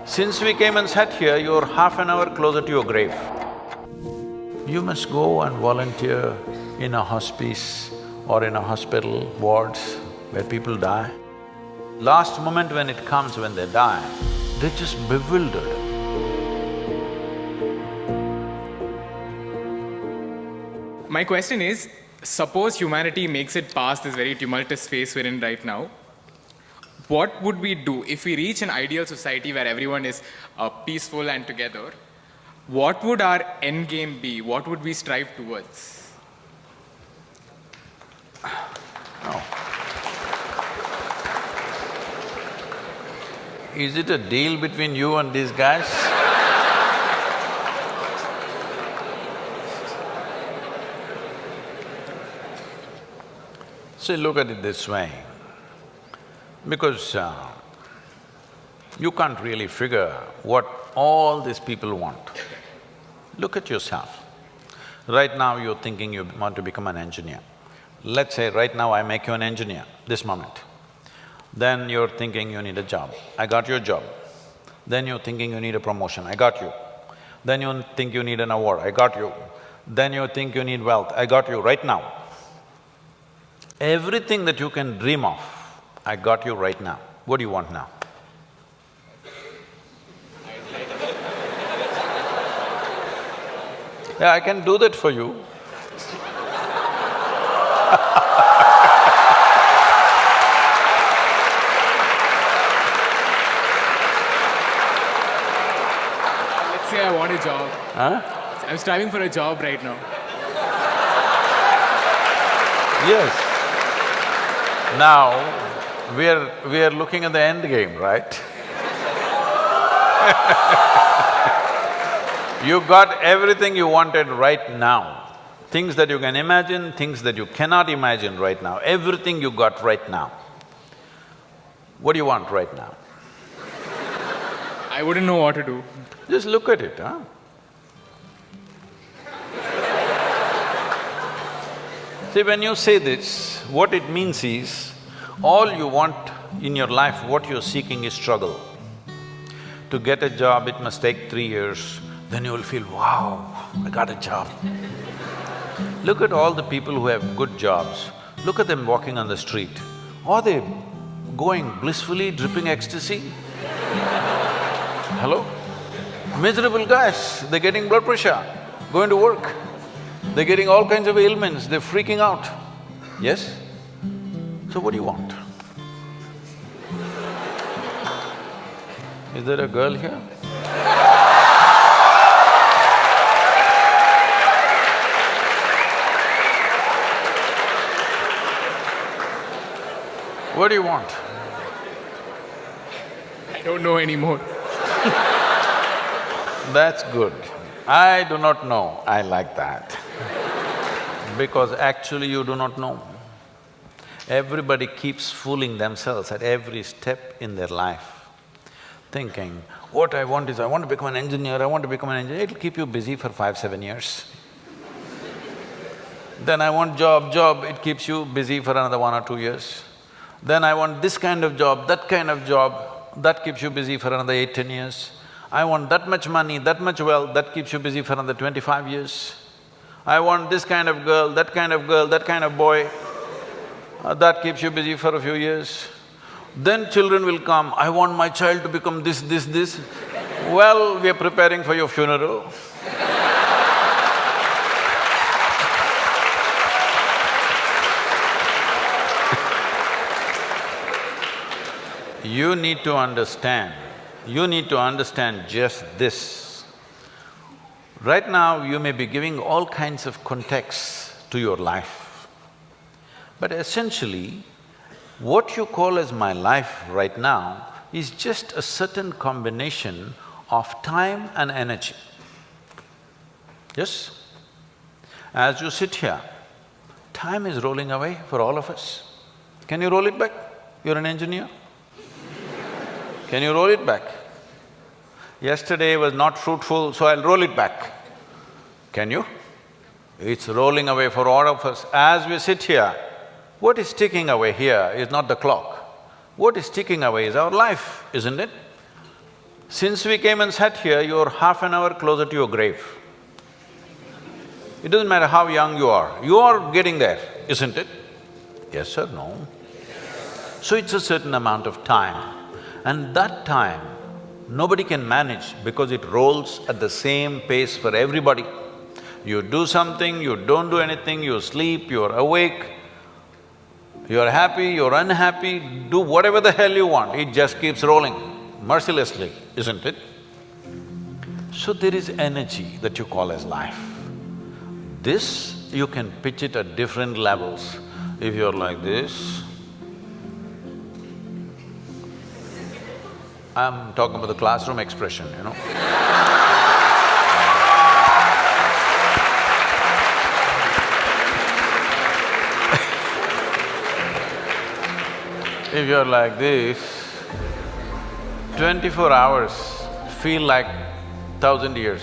Since we came and sat here, you're half an hour closer to your grave. You must go and volunteer in a hospice or in a hospital wards where people die. Last moment when it comes, when they die, they're just bewildered. My question is, suppose humanity makes it past this very tumultuous phase we're in right now, what would we do if we reach an ideal society where everyone is peaceful and together? What would our end game be? What would we strive towards? No. Is it a deal between you and these guys? See, look at it this way, because you can't really figure what all these people want. Look at yourself. Right now you're thinking you want to become an engineer. Let's say right now I make you an engineer, this moment. Then you're thinking you need a job, I got your job. Then you're thinking you need a promotion, I got you. Then you think you need an award, I got you. Then you think you need wealth, I got you right now. Everything that you can dream of, I got you right now. What do you want now? Yeah, I can do that for you. Let's say I want a job. Huh? I'm striving for a job right now. Yes. Now, we're looking at the end game, right? You got everything you wanted right now. Things that you can imagine, things that you cannot imagine right now, everything you got right now. What do you want right now? I wouldn't know what to do. Just look at it, huh? See, when you say this, what it means is, all you want in your life, what you're seeking is struggle. To get a job, it must take 3 years, then you will feel, wow, I got a job. Look at all the people who have good jobs, look at them walking on the street. Are they going blissfully, dripping ecstasy? Hello? Miserable guys, they're getting blood pressure, going to work. They're getting all kinds of ailments, they're freaking out. Yes? So what do you want? Is there a girl here? What do you want? I don't know anymore. That's good. I do not know, I like that. Because actually you do not know. Everybody keeps fooling themselves at every step in their life, thinking, what I want is, I want to become an engineer, I want to become an engineer. It'll keep you busy for 5, 7 years. Then I want job, it keeps you busy for another 1 or 2 years. Then I want this kind of job, that kind of job, that keeps you busy for another 8, 10 years. I want that much money, that much wealth, that keeps you busy for another 25 years. I want this kind of girl, that kind of girl, that kind of boy, that keeps you busy for a few years. Then children will come, I want my child to become this, this, this. Well, we are preparing for your funeral. You need to understand just this. Right now, you may be giving all kinds of contexts to your life. But essentially, what you call as my life right now is just a certain combination of time and energy. Yes? As you sit here, time is rolling away for all of us. Can you roll it back? You're an engineer. Can you roll it back? Yesterday was not fruitful, so I'll roll it back. Can you? It's rolling away for all of us. As we sit here, what is ticking away here is not the clock. What is ticking away is our life, isn't it? Since we came and sat here, you're half an hour closer to your grave. It doesn't matter how young you are getting there, isn't it? Yes or no? So it's a certain amount of time, and that time nobody can manage because it rolls at the same pace for everybody. You do something, you don't do anything, you sleep, you're awake, you're happy, you're unhappy, do whatever the hell you want, it just keeps rolling mercilessly, isn't it? So there is energy that you call as life. This, you can pitch it at different levels. If you're like this, I'm talking about the classroom expression, you know. If you're like this, 24 hours feel like 1,000 years.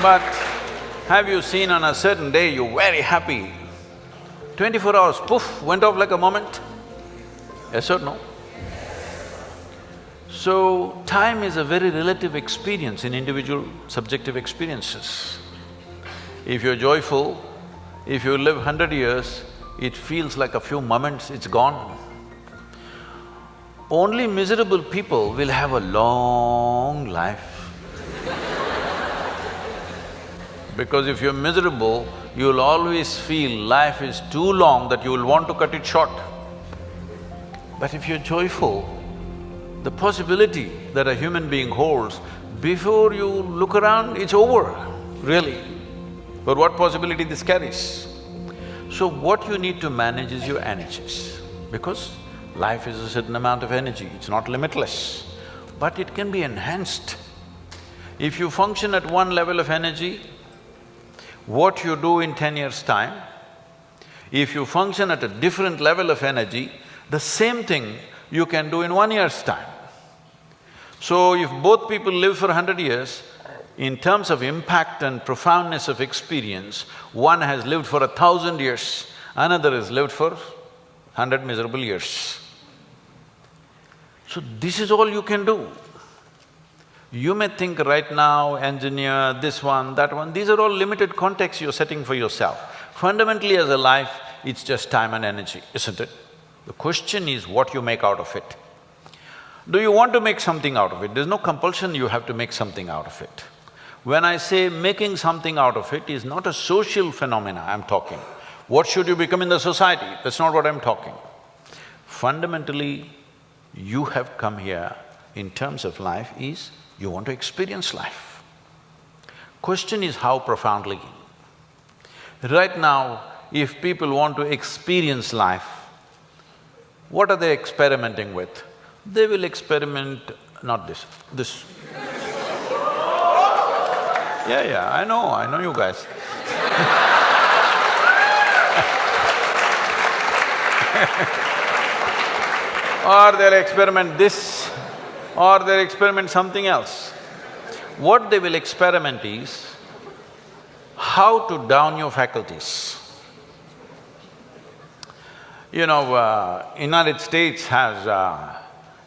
But have you seen on a certain day you're very happy, 24 hours, poof, went off like a moment? Yes or no? So, time is a very relative experience in individual subjective experiences. If you're joyful, if you live 100 years, it feels like a few moments, it's gone. Only miserable people will have a long life. Because if you're miserable, you'll always feel life is too long that you will want to cut it short. But if you're joyful, the possibility that a human being holds, before you look around, it's over, really. But what possibility this carries? So what you need to manage is your energies, because life is a certain amount of energy, it's not limitless, but it can be enhanced. If you function at one level of energy, what you do in 10 years' time, if you function at a different level of energy, the same thing you can do in 1 year's time. So if both people live for 100 years, in terms of impact and profoundness of experience, one has lived for 1,000 years, another has lived for 100 miserable years. So this is all you can do. You may think right now, engineer, this one, that one, these are all limited contexts you're setting for yourself. Fundamentally as a life, it's just time and energy, isn't it? The question is what you make out of it. Do you want to make something out of it? There's no compulsion you have to make something out of it. When I say making something out of it is not a social phenomena I'm talking. What should you become in the society? That's not what I'm talking. Fundamentally, you have come here in terms of life is you want to experience life. Question is how profoundly. Right now, if people want to experience life, what are they experimenting with? They will experiment… not this, this. Yeah, I know you guys. Or they'll experiment this, or they'll experiment something else. What they will experiment is how to down your faculties. You know, United States has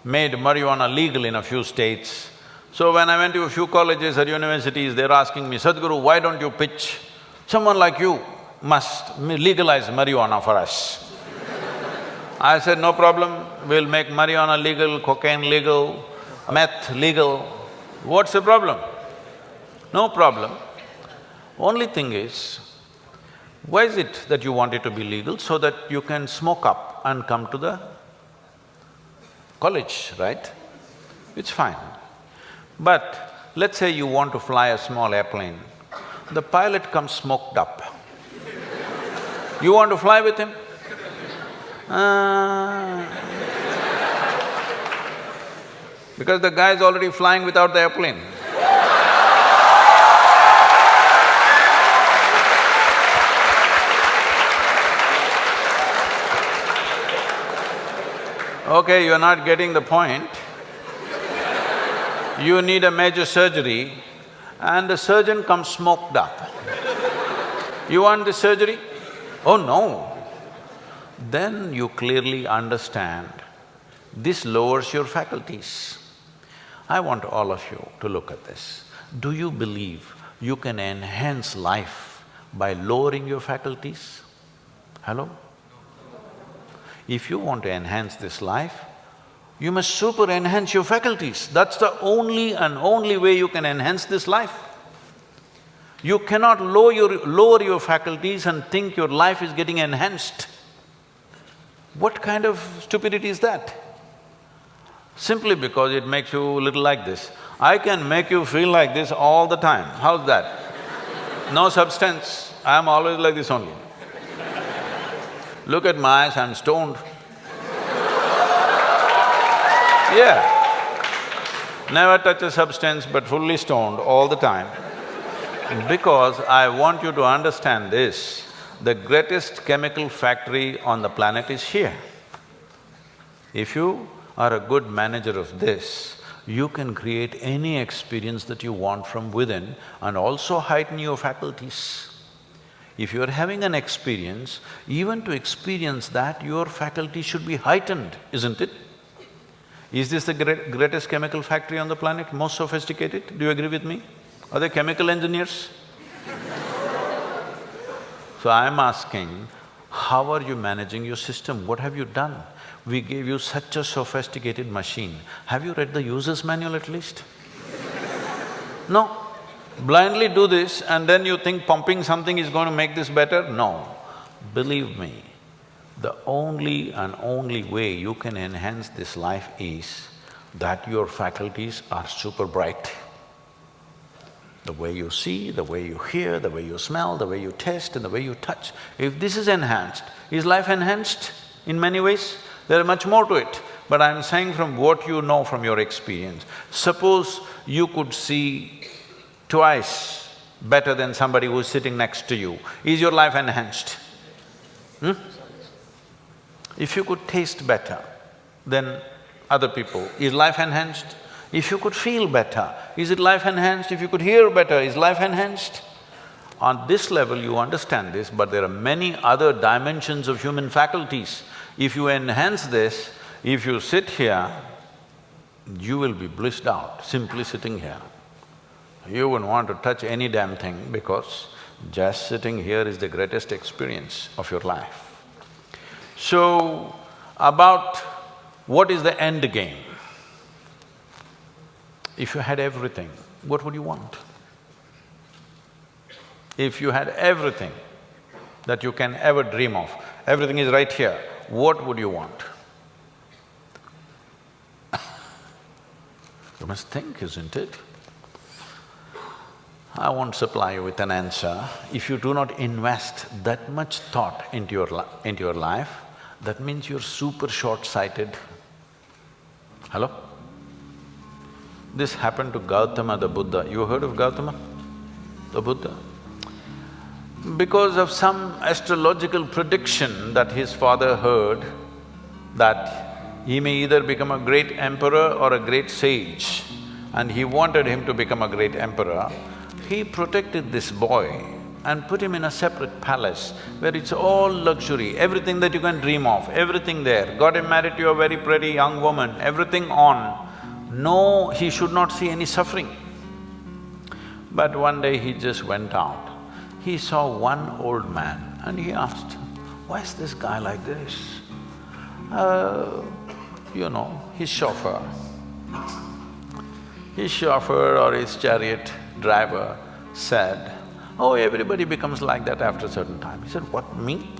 made marijuana legal in a few states. So when I went to a few colleges or universities, they're asking me, Sadhguru, why don't you pitch? Someone like you must legalize marijuana for us. I said, no problem, we'll make marijuana legal, cocaine legal, meth legal. What's the problem? No problem. Only thing is, why is it that you want it to be legal? So that you can smoke up and come to the college, right? It's fine. But let's say you want to fly a small airplane, the pilot comes smoked up. You want to fly with him? Because the guy is already flying without the airplane. Okay, you're not getting the point. You need a major surgery and the surgeon comes smoked up. You want this surgery? Oh no. Then you clearly understand this lowers your faculties. I want all of you to look at this. Do you believe you can enhance life by lowering your faculties? Hello? If you want to enhance this life, you must super enhance your faculties. That's the only and only way you can enhance this life. You cannot lower your faculties and think your life is getting enhanced. What kind of stupidity is that? Simply because it makes you a little like this. I can make you feel like this all the time. How's that? No substance, I'm always like this only. Look at my eyes, I'm stoned. Yeah. Never touch a substance but fully stoned all the time. Because I want you to understand this, the greatest chemical factory on the planet is here. If you are a good manager of this, you can create any experience that you want from within and also heighten your faculties. If you are having an experience, even to experience that, your faculty should be heightened, isn't it? Is this the greatest chemical factory on the planet, most sophisticated? Do you agree with me? Are they chemical engineers? So I'm asking, how are you managing your system? What have you done? We gave you such a sophisticated machine. Have you read the user's manual at least? No. Blindly do this and then you think pumping something is going to make this better? No. Believe me, the only and only way you can enhance this life is that your faculties are super bright. The way you see, the way you hear, the way you smell, the way you taste and the way you touch. If this is enhanced, is life enhanced in many ways? There is much more to it, but I'm saying from what you know from your experience. Suppose you could see twice better than somebody who's sitting next to you. Is your life enhanced? If you could taste better than other people, is life enhanced? If you could feel better, is it life enhanced? If you could hear better, is life enhanced? On this level you understand this, but there are many other dimensions of human faculties. If you enhance this, if you sit here, you will be blissed out simply sitting here. You wouldn't want to touch any damn thing because just sitting here is the greatest experience of your life. So, about what is the end game? If you had everything, what would you want? If you had everything that you can ever dream of, everything is right here, what would you want? You must think, isn't it? I won't supply you with an answer. If you do not invest that much thought into your life, that means you're super short-sighted. Hello? This happened to Gautama the Buddha. You heard of Gautama the Buddha? Because of some astrological prediction that his father heard, that he may either become a great emperor or a great sage, and he wanted him to become a great emperor, he protected this boy and put him in a separate palace where it's all luxury, everything that you can dream of, everything there. Got him married to a very pretty young woman, everything on. No, he should not see any suffering. But one day he just went out. He saw one old man and he asked, why is this guy like this? You know, his chauffeur. His chauffeur or his chariot driver said, oh, everybody becomes like that after a certain time. He said, what, me?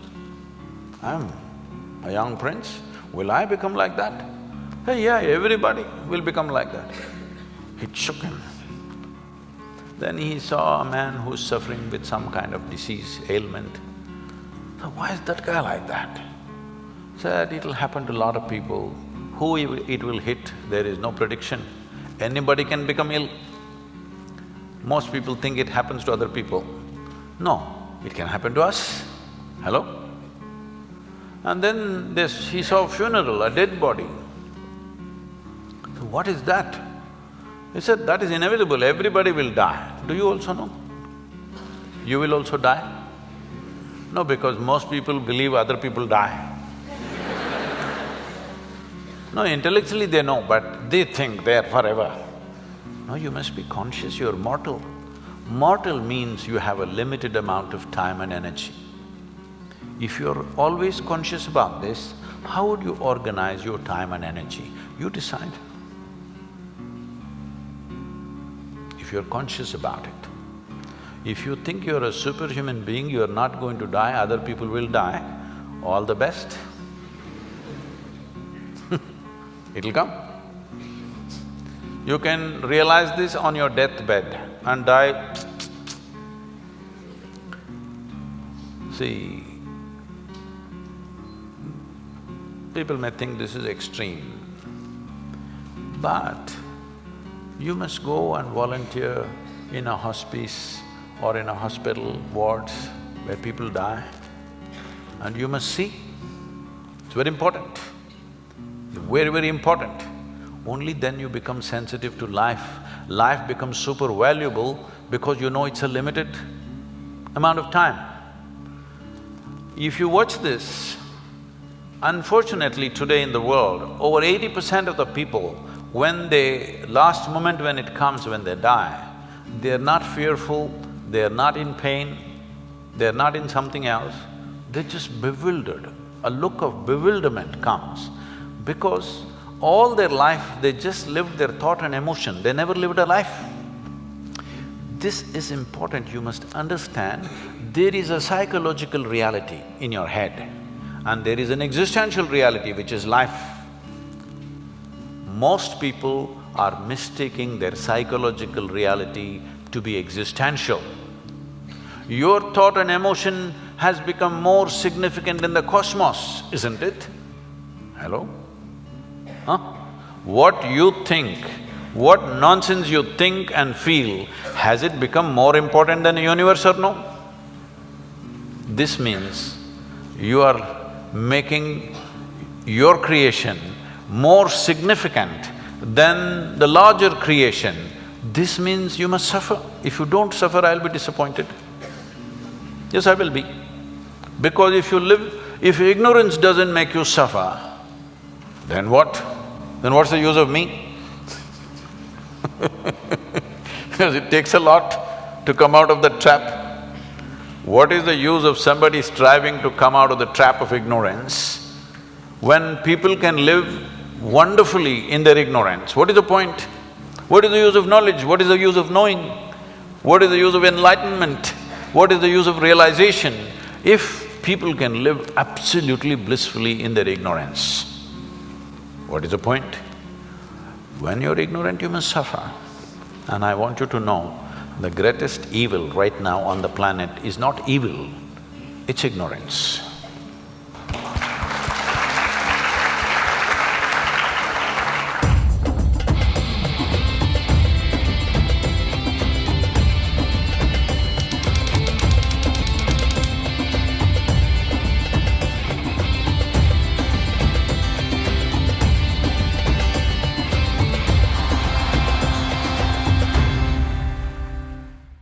I'm a young prince, will I become like that? Hey, yeah, everybody will become like that. It shook him. Then he saw a man who's suffering with some kind of disease, ailment. So why is that guy like that? Said, it'll happen to a lot of people. Who it will hit, there is no prediction. Anybody can become ill. Most people think it happens to other people. No, it can happen to us. Hello? And then he saw a funeral, a dead body. So what is that? He said, that is inevitable, everybody will die. Do you also know? You will also die. No, because most people believe other people die. No, intellectually they know, but they think they are forever. No, you must be conscious, you're mortal. Mortal means you have a limited amount of time and energy. If you're always conscious about this, how would you organize your time and energy? You decide. If you're conscious about it. If you think you're a superhuman being, you're not going to die, other people will die, all the best. It'll come. You can realize this on your deathbed and die. See, people may think this is extreme, but you must go and volunteer in a hospice or in a hospital wards where people die, and you must see. It's very important, very, very important. Only then you become sensitive to life. Life becomes super valuable because you know it's a limited amount of time. If you watch this, unfortunately today in the world, over 80% of the people, when they… last moment when it comes, when they die, they're not fearful, they're not in pain, they're not in something else, they're just bewildered. A look of bewilderment comes because all their life they just lived their thought and emotion, they never lived a life. This is important, you must understand, there is a psychological reality in your head and there is an existential reality which is life. Most people are mistaking their psychological reality to be existential. Your thought and emotion has become more significant in the cosmos, isn't it? Hello? Huh? What you think, what nonsense you think and feel, has it become more important than the universe or no? This means you are making your creation more significant than the larger creation. This means you must suffer. If you don't suffer, I'll be disappointed. Yes, I will be. Because if you live… if ignorance doesn't make you suffer, then what? Then what's the use of me? Because it takes a lot to come out of the trap. What is the use of somebody striving to come out of the trap of ignorance when people can live wonderfully in their ignorance? What is the point? What is the use of knowledge? What is the use of knowing? What is the use of enlightenment? What is the use of realization if people can live absolutely blissfully in their ignorance? What is the point? When you're ignorant, you must suffer. And I want you to know, the greatest evil right now on the planet is not evil, it's ignorance.